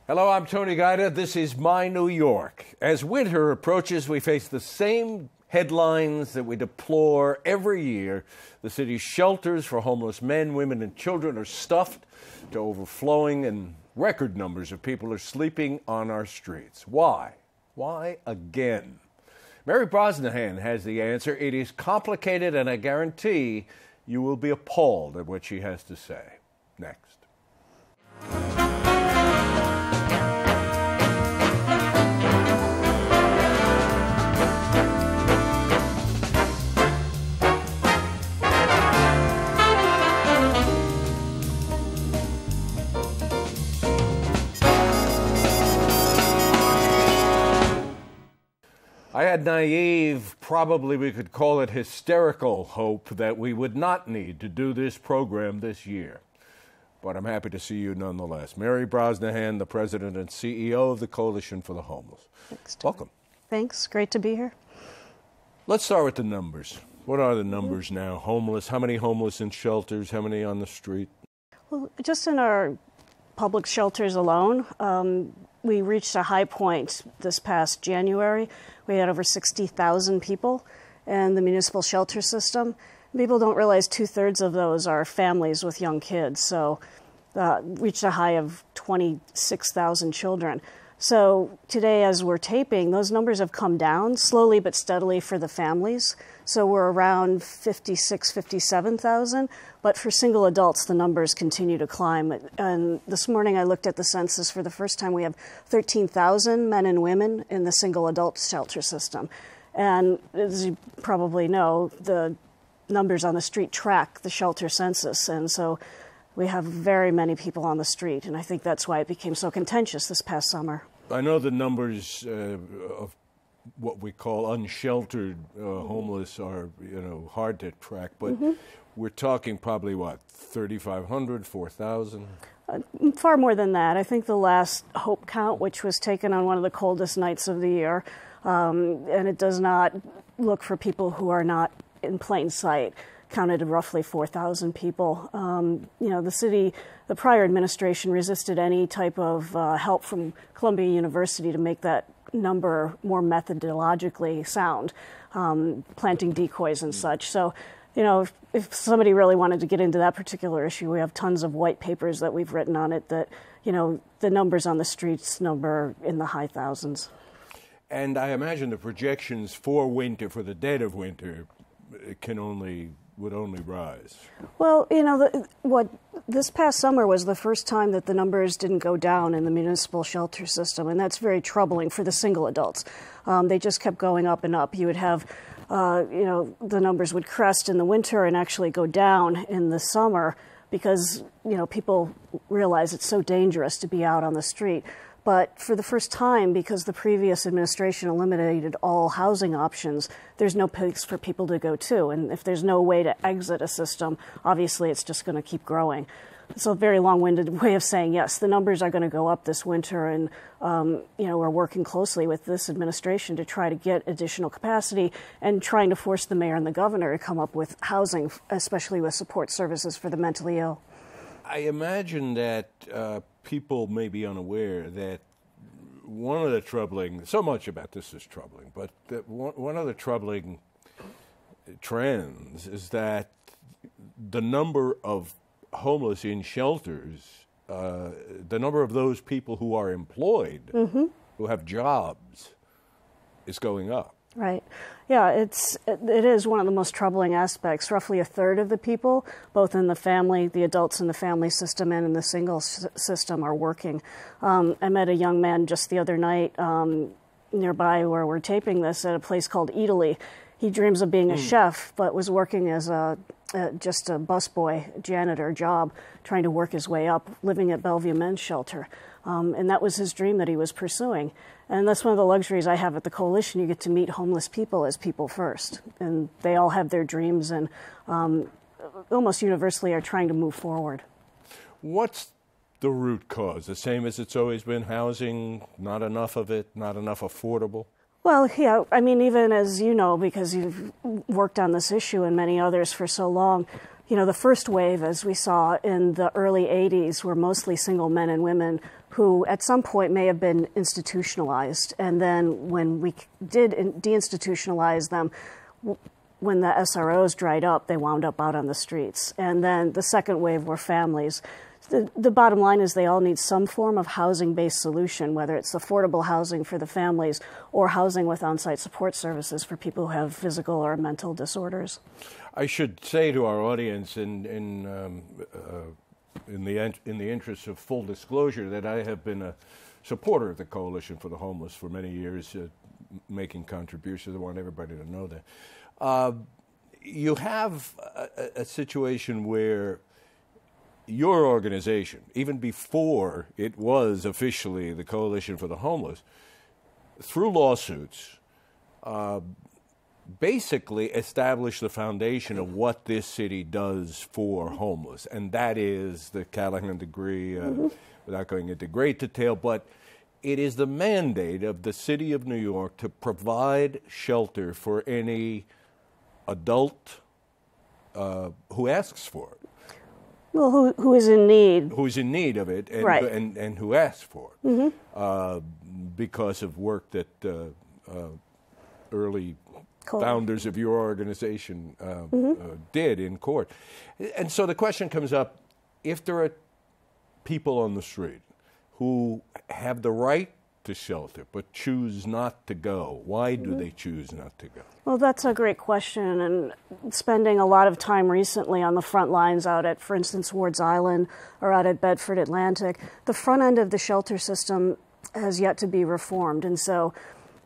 Hello, I'm Tony Guida. This is My New York. As winter approaches, we face the same headlines that we deplore every year. The city's shelters for homeless men, women, and children are stuffed to overflowing, and record numbers of people are sleeping on our streets. Why? Why again? Mary Brosnahan has the answer. It is complicated, and I guarantee you will be appalled at what she has to say. Next. I had naive, probably we could call it hysterical, hope that we would not need to do this program this year. But I'm happy to see you nonetheless. Mary Brosnahan, the president and CEO of the Coalition for the Homeless. Thanks, welcome. Thanks. Great to be here. Let's start with the numbers. What are the numbers now? Homeless? How many homeless in shelters? How many on the street? Well, just in our public shelters alone, we reached a high point this past January. We had over 60,000 people in the municipal shelter system. People don't realize 2/3 of those are families with young kids, so reached a high of 26,000 children. So today, as we're taping, those numbers have come down slowly but steadily for the families. So we're around 56,000, 57,000. But for single adults, the numbers continue to climb. And this morning I looked at the census. For the first time, we have 13,000 men and women in the single adult shelter system. And as you probably know, the numbers on the street track the shelter census. And so we have very many people on the street, and I think that's why it became so contentious this past summer. I know the numbers of what we call unsheltered homeless are, hard to track, but we're talking probably, 3,500, 4,000? Far more than that. I think the last hope count, which was taken on one of the coldest nights of the year, and it does not look for people who are not in plain sight, counted roughly 4,000 people. The prior administration resisted any type of help from Columbia University to make that number more methodologically sound, planting decoys and such. So, if somebody really wanted to get into that particular issue, we have tons of white papers that we've written on it that, the numbers on the streets number in the high thousands. And I imagine the projections for winter, for the dead of winter, would only rise. Well, this past summer was the first time that the numbers didn't go down in the municipal shelter system, and that's very troubling for the single adults. They just kept going up and up. You would have, the numbers would crest in the winter and actually go down in the summer because, people realize it's so dangerous to be out on the street. But for the first time, because the previous administration eliminated all housing options, there's no place for people to go to. And if there's no way to exit a system, obviously it's just going to keep growing. It's a very long-winded way of saying, yes, the numbers are going to go up this winter. And, we're working closely with this administration to try to get additional capacity and trying to force the mayor and the governor to come up with housing, especially with support services for the mentally ill. I imagine that people may be unaware that one of the troubling, so much about this is troubling, but one of the troubling trends is that the number of homeless in shelters, the number of those people who are employed, who have jobs, is going up. Right. Yeah, it is one of the most troubling aspects. Roughly 1/3 of the people, both in the family, the adults in the family system and in the single system, are working. I met a young man just the other night nearby where we're taping this at a place called Italy. He dreams of being a chef, but was working as just a busboy, janitor job, trying to work his way up, living at Bellevue Men's Shelter. And that was his dream that he was pursuing. And that's one of the luxuries I have at the Coalition. You get to meet homeless people as people first. And they all have their dreams and almost universally are trying to move forward. What's the root cause? The same as it's always been: housing, not enough of it, not enough affordable? Well, yeah, I mean, even as you know, because you've worked on this issue and many others for so long, the first wave, as we saw in the early 80s, were mostly single men and women who at some point may have been institutionalized. And then when we did deinstitutionalize them, when the SROs dried up, they wound up out on the streets. And then the second wave were families. The bottom line is they all need some form of housing-based solution, whether it's affordable housing for the families or housing with on-site support services for people who have physical or mental disorders. I should say to our audience, in the interest of full disclosure, that I have been a supporter of the Coalition for the Homeless for many years, making contributions. I want everybody to know that. You have a situation where your organization, even before it was officially the Coalition for the Homeless, through lawsuits, basically established the foundation of what this city does for homeless, and that is the Callahan degree, without going into great detail, but it is the mandate of the city of New York to provide shelter for any adult who asks for it. Well, who is in need. Who is in need of it, and, right. and who asks for it, because of work that early founders of your organization did in court. And so the question comes up, if there are people on the street who have the right to shelter but choose not to go, why do they choose not to go? Well, that's a great question, and spending a lot of time recently on the front lines out at, for instance, Ward's Island or out at Bedford Atlantic, the front end of the shelter system has yet to be reformed. And so,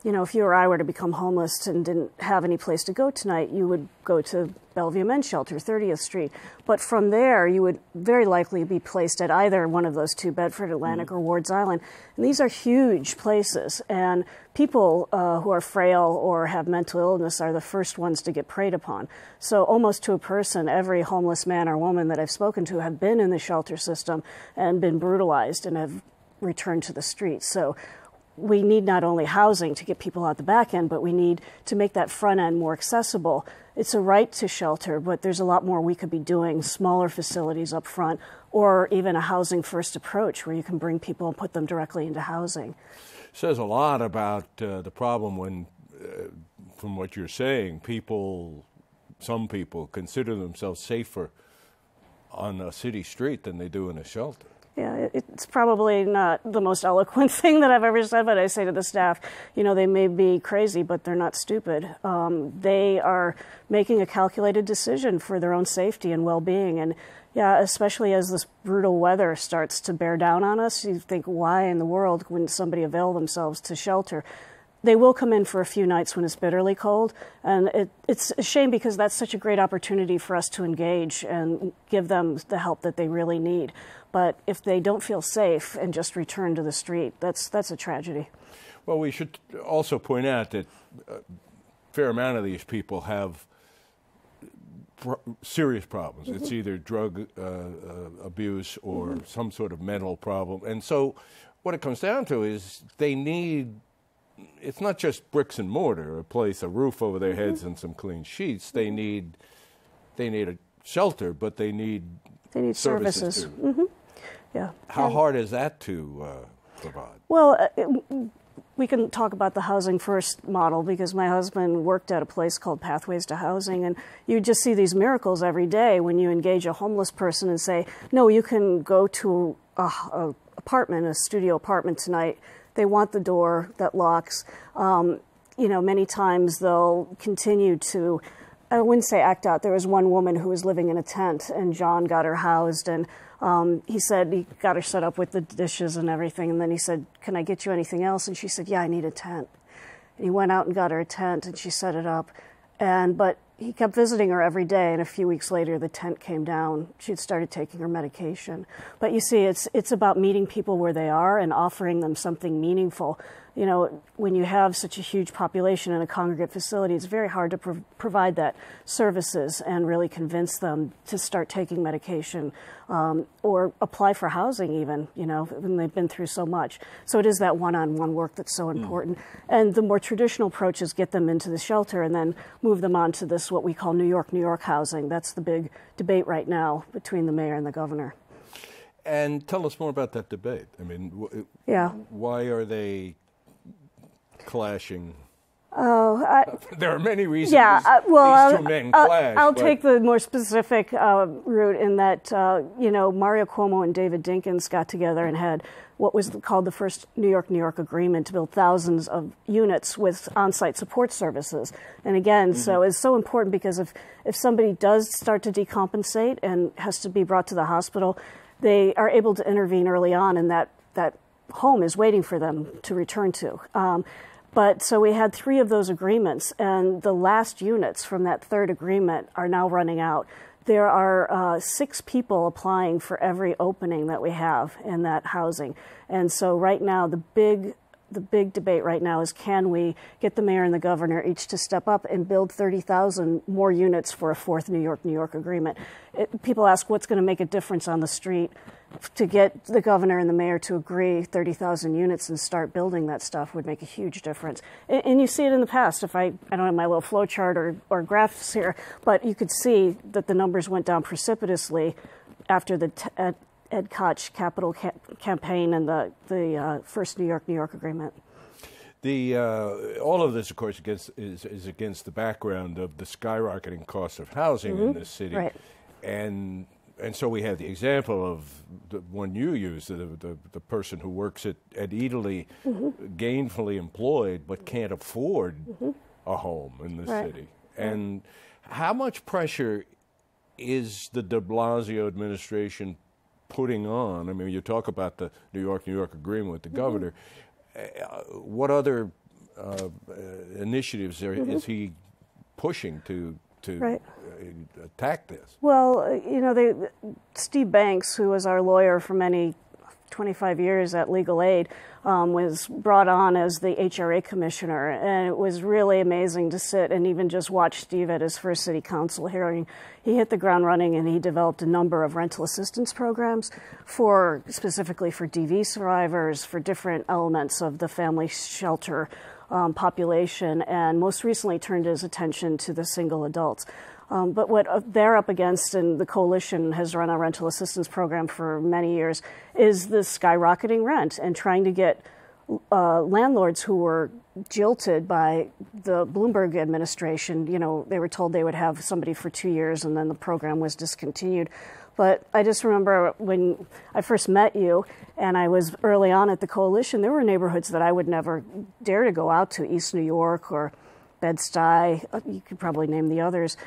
if you or I were to become homeless and didn't have any place to go tonight, you would go to Bellevue Men's Shelter, 30th Street. But from there, you would very likely be placed at either one of those two, Bedford Atlantic or Ward's Island. And these are huge places, and people who are frail or have mental illness are the first ones to get preyed upon. So almost to a person, every homeless man or woman that I've spoken to have been in the shelter system and been brutalized and have returned to the streets. So we need not only housing to get people out the back end, but we need to make that front end more accessible. It's a right to shelter, but there's a lot more we could be doing, smaller facilities up front, or even a housing first approach where you can bring people and put them directly into housing. Says a lot about the problem when, from what you're saying, some people consider themselves safer on a city street than they do in a shelter. Yeah, it's probably not the most eloquent thing that I've ever said, but I say to the staff, they may be crazy, but they're not stupid. They are making a calculated decision for their own safety and well-being. And yeah, especially as this brutal weather starts to bear down on us, you think, why in the world wouldn't somebody avail themselves to shelter? They will come in for a few nights when it's bitterly cold, and it's a shame because that's such a great opportunity for us to engage and give them the help that they really need. But if they don't feel safe and just return to the street, that's a tragedy. Well, we should also point out that a fair amount of these people have serious problems. It's either drug abuse or some sort of mental problem. And so what it comes down to is they need, it's not just bricks and mortar, a roof over their heads and some clean sheets. They need a shelter, but they need services too. Yeah. How hard is that to provide? Well, we can talk about the housing first model because my husband worked at a place called Pathways to Housing, and you just see these miracles every day when you engage a homeless person and say, no, you can go to a studio apartment tonight. They want the door that locks. Many times they'll continue to, I wouldn't say act out. There was one woman who was living in a tent, and John got her housed, and he said he got her set up with the dishes and everything, and then he said, can I get you anything else? And she said, yeah, I need a tent. And he went out and got her a tent, and she set it up. But he kept visiting her every day, and a few weeks later, the tent came down. She had started taking her medication. But you see, it's about meeting people where they are and offering them something meaningful. you know, when you have such a huge population in a congregate facility, it's very hard to provide that services and really convince them to start taking medication or apply for housing even, you know, when they've been through so much. So it is that one-on-one work that's so important. And the more traditional approach is get them into the shelter and then move them on to this, what we call New York housing. That's the big debate right now between the mayor and the governor. And tell us more about that debate. I mean, why are they clashing? There are many reasons these two men clash. I'll take the more specific route in that, you know, Mario Cuomo and David Dinkins got together and had what was called the first New York agreement to build thousands of units with on-site support services. And again, so it's so important because if somebody does start to decompensate and has to be brought to the hospital, they are able to intervene early on, and that home is waiting for them to return to. But so we had 3 of those agreements, and the last units from that 3rd agreement are now running out. There are 6 people applying for every opening that we have in that housing. And so right now, the big debate right now is, can we get the mayor and the governor each to step up and build 30,000 more units for a 4th New York agreement? People ask what's going to make a difference on the street to get the governor and the mayor to agree 30,000 units and start building that stuff would make a huge difference. And you see it in the past. If I don't have my little flow chart or graphs here, but you could see that the numbers went down precipitously after the Ed Koch capital campaign and the first New York agreement. All of this, of course, is against the background of the skyrocketing cost of housing in this city, right. And so we have the example of the one you used, the person who works at Italy, gainfully employed but can't afford a home in the city. And how much pressure is the de Blasio administration putting on? I mean, you talk about the New York agreement with the governor. What other initiatives is he pushing to attack this? Well, you know, Steve Banks, who was our lawyer for 25 years at Legal Aid, was brought on as the HRA commissioner, and it was really amazing to sit and even just watch Steve at his first city council hearing. He hit the ground running, and he developed a number of rental assistance programs specifically for DV survivors, for different elements of the family shelter population, and most recently turned his attention to the single adults. But what they're up against, and the coalition has run a rental assistance program for many years, is the skyrocketing rent and trying to get landlords who were jilted by the Bloomberg administration. You know, they were told they would have somebody for 2 years and then the program was discontinued. But I just remember when I first met you and I was early on at the coalition, there were neighborhoods that I would never dare to go out to, East New York or Bed-Stuy, you could probably name the others.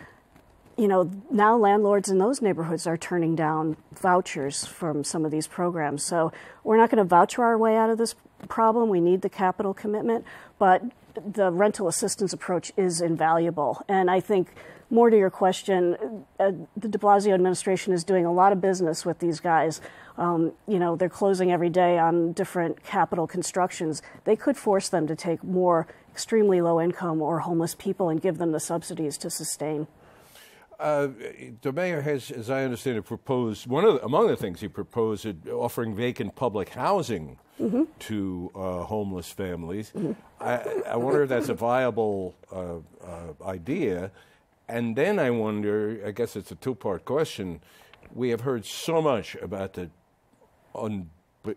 You know, now landlords in those neighborhoods are turning down vouchers from some of these programs. So we're not going to voucher our way out of this problem. We need the capital commitment, but the rental assistance approach is invaluable. And I think, more to your question, the de Blasio administration is doing a lot of business with these guys. You know, they're closing every day on different capital constructions. They could force them to take more extremely low income or homeless people and give them the subsidies to sustain. The mayor has, as I understand it, proposed, among the things he proposed, offering vacant public housing to homeless families. I wonder if that's a viable idea. And then I wonder, I guess it's a two-part question, we have heard so much about the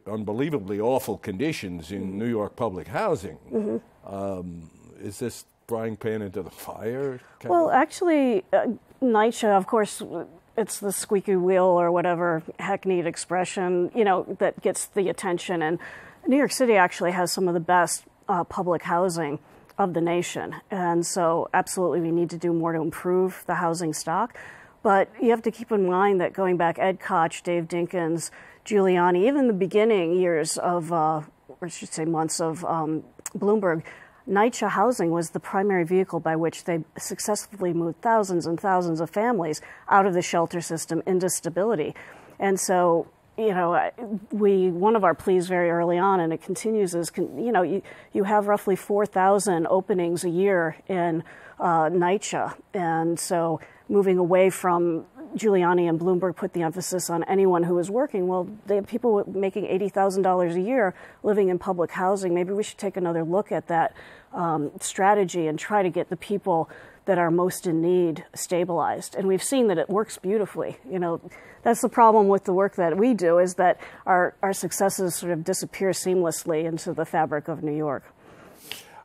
unbelievably awful conditions in New York public housing. Is this frying pan into the fire? Well, actually, NYCHA, of course, it's the squeaky wheel or whatever hackneyed expression, you know, that gets the attention. And New York City actually has some of the best public housing of the nation. And so absolutely we need to do more to improve the housing stock. But you have to keep in mind that going back, Ed Koch, Dave Dinkins, Giuliani, even the beginning years of, or I should say months of Bloomberg, NYCHA housing was the primary vehicle by which they successfully moved thousands and thousands of families out of the shelter system into stability. And so, one of our pleas very early on, and it continues, is, you have roughly 4,000 openings a year in NYCHA. And so moving away from Giuliani and Bloomberg put the emphasis on anyone who is working. Well, they have people making $80,000 a year living in public housing. Maybe we should take another look at that strategy and try to get the people that are most in need stabilized. And we've seen that it works beautifully. That's the problem with the work that we do, is that our successes sort of disappear seamlessly into the fabric of New York.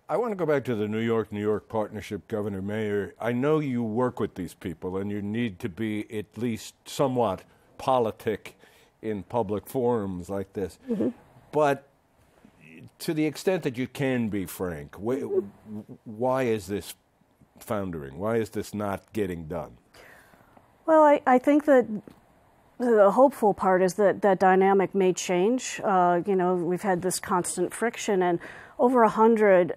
I want to go back to the New York partnership, Governor Mayor. I know you work with these people and you need to be at least somewhat politic in public forums like this. Mm-hmm. But to the extent that you can be frank, why is this foundering? Why is this not getting done? Well, I think that the hopeful part is that that dynamic may change. We've had this constant friction, and over 100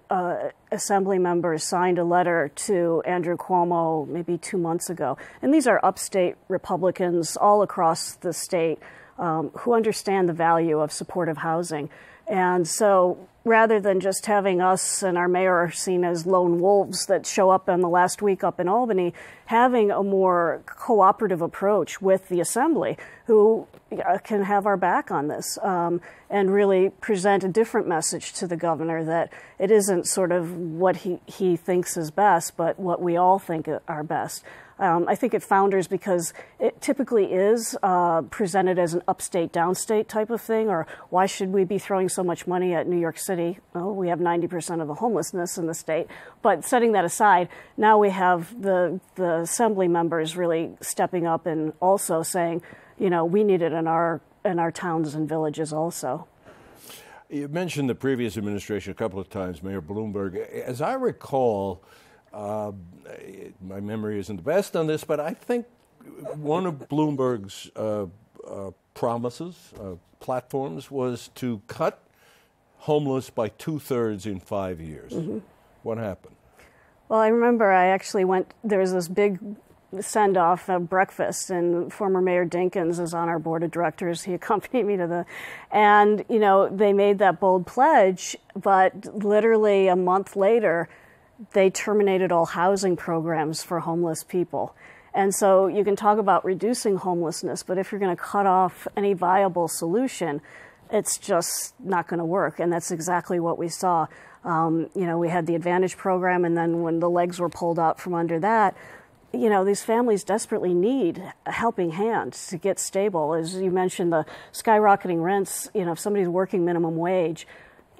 assembly members signed a letter to Andrew Cuomo maybe 2 months ago. And these are upstate Republicans all across the state who understand the value of supportive housing. And so rather than just having us and our mayor seen as lone wolves that show up in the last week up in Albany, having a more cooperative approach with the assembly who can have our back on this and really present a different message to the governor, that it isn't sort of what he thinks is best, but what we all think are best. I think it founders because it typically is presented as an upstate, downstate type of thing, or why should we be throwing so much money at New York City? Well, we have 90% of the homelessness in the state. But setting that aside, now we have the assembly members really stepping up and also saying, we need it in our towns and villages also. You mentioned the previous administration a couple of times, Mayor Bloomberg. As I recall, my memory isn't the best on this, but I think one of Bloomberg's platforms, was to cut homeless by 2/3 in 5 years. Mm-hmm. What happened? Well, I remember I actually there was this big send-off breakfast, and former Mayor Dinkins is on our board of directors. He accompanied me to and they made that bold pledge, but literally a month later, they terminated all housing programs for homeless people. And so you can talk about reducing homelessness, but if you're going to cut off any viable solution, it's just not going to work. And that's exactly what we saw. We had the Advantage program, and then when the legs were pulled out from under that, these families desperately need a helping hand to get stable. As you mentioned, the skyrocketing rents, if somebody's working minimum wage,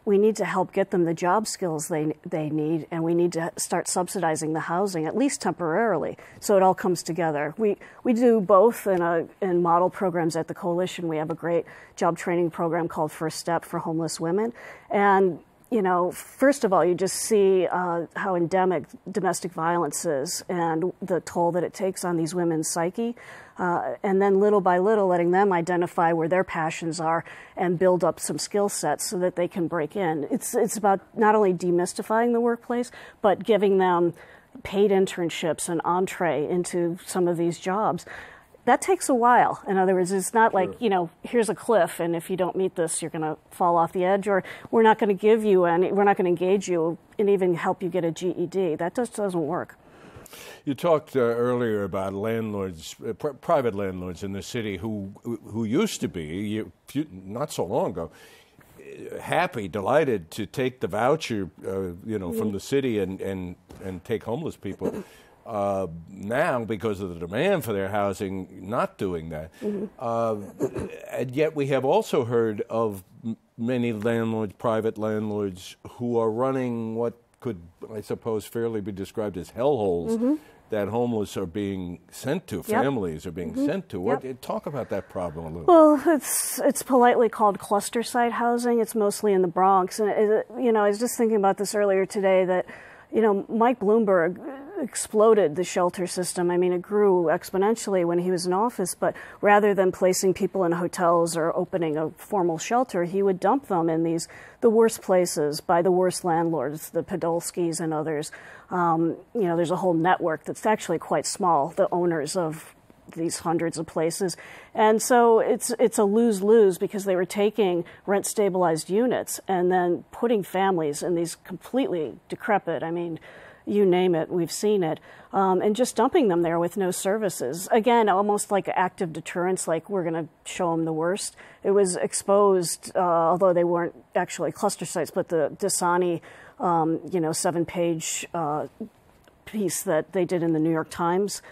we need to help get them the job skills they need, and we need to start subsidizing the housing, at least temporarily, so it all comes together. We do both in model programs at the Coalition. We have a great job training program called First Step for homeless women. And, first of all, you just see how endemic domestic violence is and the toll that it takes on these women's psyche. And then little by little letting them identify where their passions are and build up some skill sets so that they can break in. It's about not only demystifying the workplace, but giving them paid internships and entree into some of these jobs. That takes a while. In other words, it's not like, here's a cliff, and if you don't meet this, you're going to fall off the edge, or we're not going to give you we're not going to engage you and even help you get a GED. That just doesn't work. You talked earlier about landlords, private landlords in the city who used to be, not so long ago, happy, delighted to take the voucher, from the city and take homeless people. Now, because of the demand for their housing, not doing that. Mm-hmm. And yet we have also heard of many landlords, private landlords, who are running what could, I suppose, fairly be described as hellholes. Mm-hmm. That homeless are being sent to, families are being sent to. Talk about that problem a little. Well, it's politely called cluster site housing. It's mostly in the Bronx. And, I was just thinking about this earlier today that, Mike Bloomberg exploded the shelter system. I mean, it grew exponentially when he was in office, but rather than placing people in hotels or opening a formal shelter, he would dump them in the worst places by the worst landlords, the Podolskis and others. There's a whole network that's actually quite small, the owners of these hundreds of places. And so it's a lose-lose, because they were taking rent-stabilized units and then putting families in these completely decrepit, I mean, you name it, we've seen it, and just dumping them there with no services. Again, almost like active deterrence, like we're going to show them the worst. It was exposed, although they weren't actually cluster sites, but the Dasani, 7-page piece that they did in the New York Times,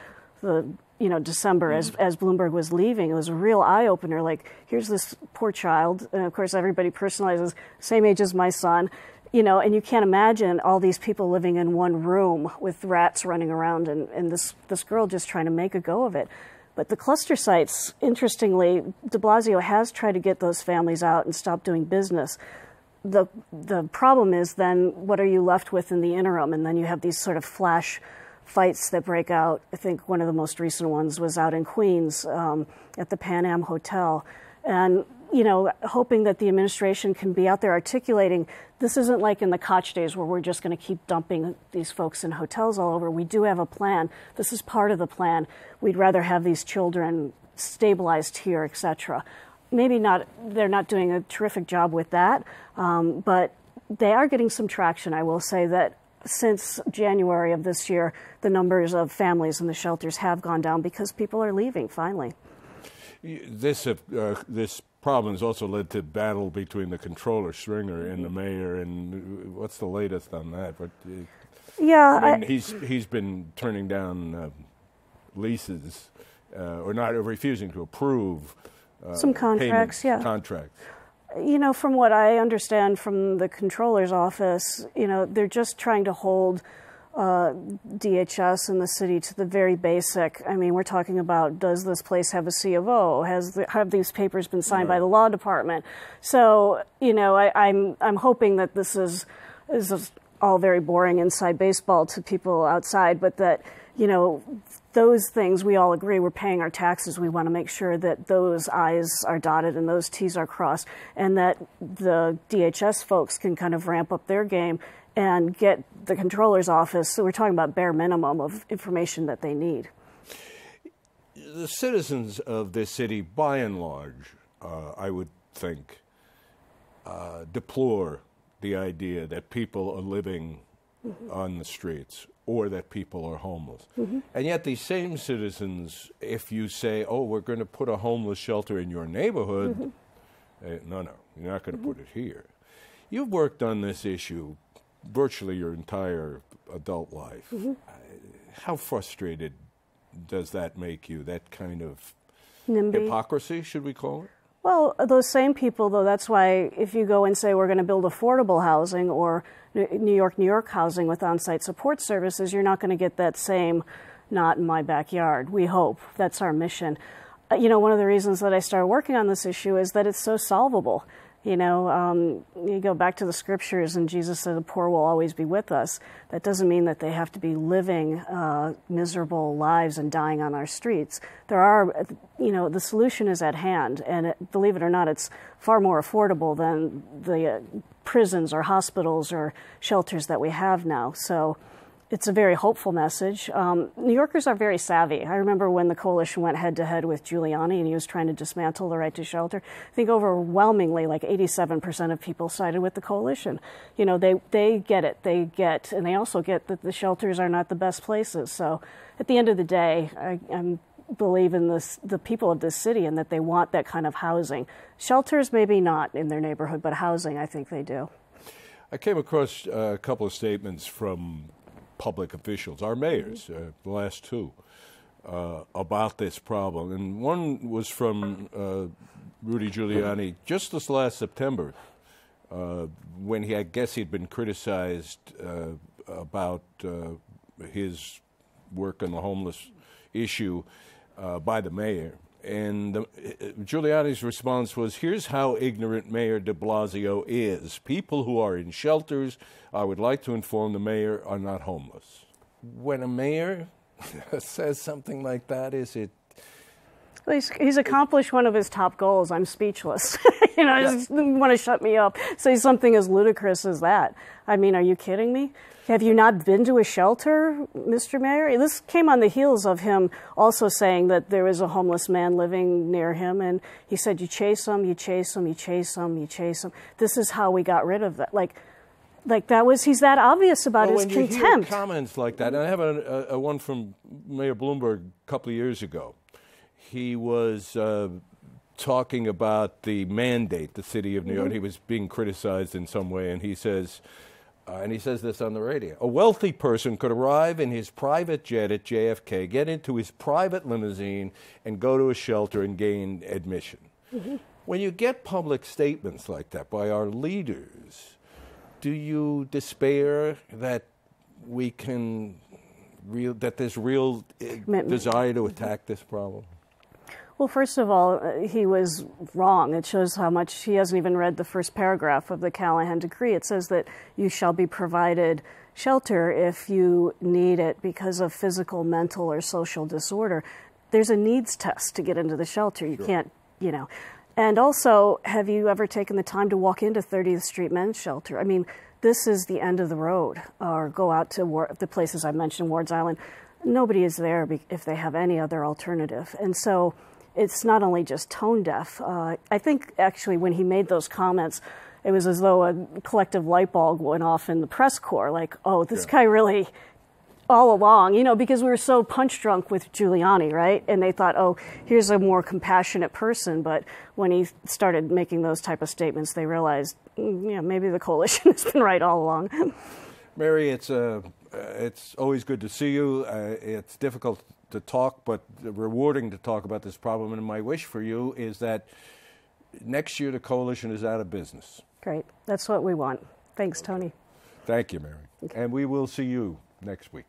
December, as Bloomberg was leaving, it was a real eye-opener. Like, here's this poor child, and of course everybody personalizes, same age as my son, and you can't imagine all these people living in one room with rats running around, and this girl just trying to make a go of it. But the cluster sites, interestingly, de Blasio has tried to get those families out and stop doing business. The problem is then, what are you left with in the interim? And then you have these sort of flash fights that break out. I think one of the most recent ones was out in Queens at the Pan Am Hotel. And, hoping that the administration can be out there articulating, this isn't like in the Koch days where we're just going to keep dumping these folks in hotels all over. We do have a plan. This is part of the plan. We'd rather have these children stabilized here, etc. Maybe not, they're not doing a terrific job with that, but they are getting some traction. I will say that since January of this year, the numbers of families in the shelters have gone down because people are leaving, finally. This problem has also led to battle between the controller, Stringer, and the mayor, and what's the latest on that? But, he's been turning down leases, or refusing to approve some contracts, contracts. From what I understand from the controller's office, they're just trying to hold DHS and the city to the very basic. I mean, we're talking about, does this place have a C of O? Have these papers been signed by the law department? So, I'm hoping that this is all very boring inside baseball to people outside, but that, those things, we all agree, we're paying our taxes. We want to make sure that those I's are dotted and those T's are crossed, and that the DHS folks can kind of ramp up their game and get the controller's office. So we're talking about bare minimum of information that they need. The citizens of this city, by and large, I would think, deplore the idea that people are living on the streets or that people are homeless. And yet these same citizens, if you say, oh, we're going to put a homeless shelter in your neighborhood, no, you're not going to put it here. You've worked on this issue virtually your entire adult life. How frustrated does that make you, that kind of NIMBY hypocrisy, should we call it? Well, those same people, though, that's why if you go and say we're going to build affordable housing or New York housing with on-site support services, you're not going to get that same not in my backyard. We hope. That's our mission. One of the reasons that I started working on this issue is that it's so solvable. You go back to the scriptures and Jesus said the poor will always be with us. That doesn't mean that they have to be living miserable lives and dying on our streets. There are, the solution is at hand, and believe it or not, it's far more affordable than the prisons or hospitals or shelters that we have now. So it's a very hopeful message. New Yorkers are very savvy. I remember when the coalition went head-to-head with Giuliani and he was trying to dismantle the right to shelter. I think overwhelmingly, like 87% of people sided with the coalition. They get it. And they also get that the shelters are not the best places. So at the end of the day, I believe in the people of this city and that they want that kind of housing. Shelters, maybe not in their neighborhood, but housing, I think they do. I came across a couple of statements from public officials, our mayors, the last two, about this problem. And one was from Rudy Giuliani just this last September, when he'd been criticized about his work on the homeless issue by the mayor. And Giuliani's response was, here's how ignorant Mayor de Blasio is. People who are in shelters, I would like to inform the mayor, are not homeless. When a mayor says something like that, is He's accomplished one of his top goals. I'm speechless. Just want to shut me up. Say something as ludicrous as that. I mean, are you kidding me? Have you not been to a shelter, Mr. Mayor? This came on the heels of him also saying that there was a homeless man living near him, and he said, you chase him, you chase him, you chase him, you chase him. This is how we got rid of that. He's that obvious about his contempt. When you hear comments like that, and I have a one from Mayor Bloomberg a couple of years ago. He was talking about the mandate, the city of New York. He was being criticized in some way, and he says this on the radio. A wealthy person could arrive in his private jet at JFK, get into his private limousine, and go to a shelter and gain admission. When you get public statements like that by our leaders, do you despair that that there's real desire to attack this problem? Well, first of all, he was wrong. It shows how much he hasn't even read the first paragraph of the Callahan Decree. It says that you shall be provided shelter if you need it because of physical, mental, or social disorder. There's a needs test to get into the shelter. You can't, And also, have you ever taken the time to walk into 30th Street Men's Shelter? I mean, this is the end of the road. Or go out to the places I mentioned, Ward's Island. Nobody is there if they have any other alternative. And so it's not only just tone deaf. I think actually when he made those comments, it was as though a collective light bulb went off in the press corps, like, oh, this guy really, all along, because we were so punch drunk with Giuliani, right? And they thought, oh, here's a more compassionate person. But when he started making those type of statements, they realized, maybe the coalition has been right all along. Mary, it's always good to see you. It's difficult to talk, but rewarding to talk about this problem. And my wish for you is that next year the coalition is out of business. Great. That's what we want. Thanks, Tony. Thank you, Mary. Okay. And we will see you next week.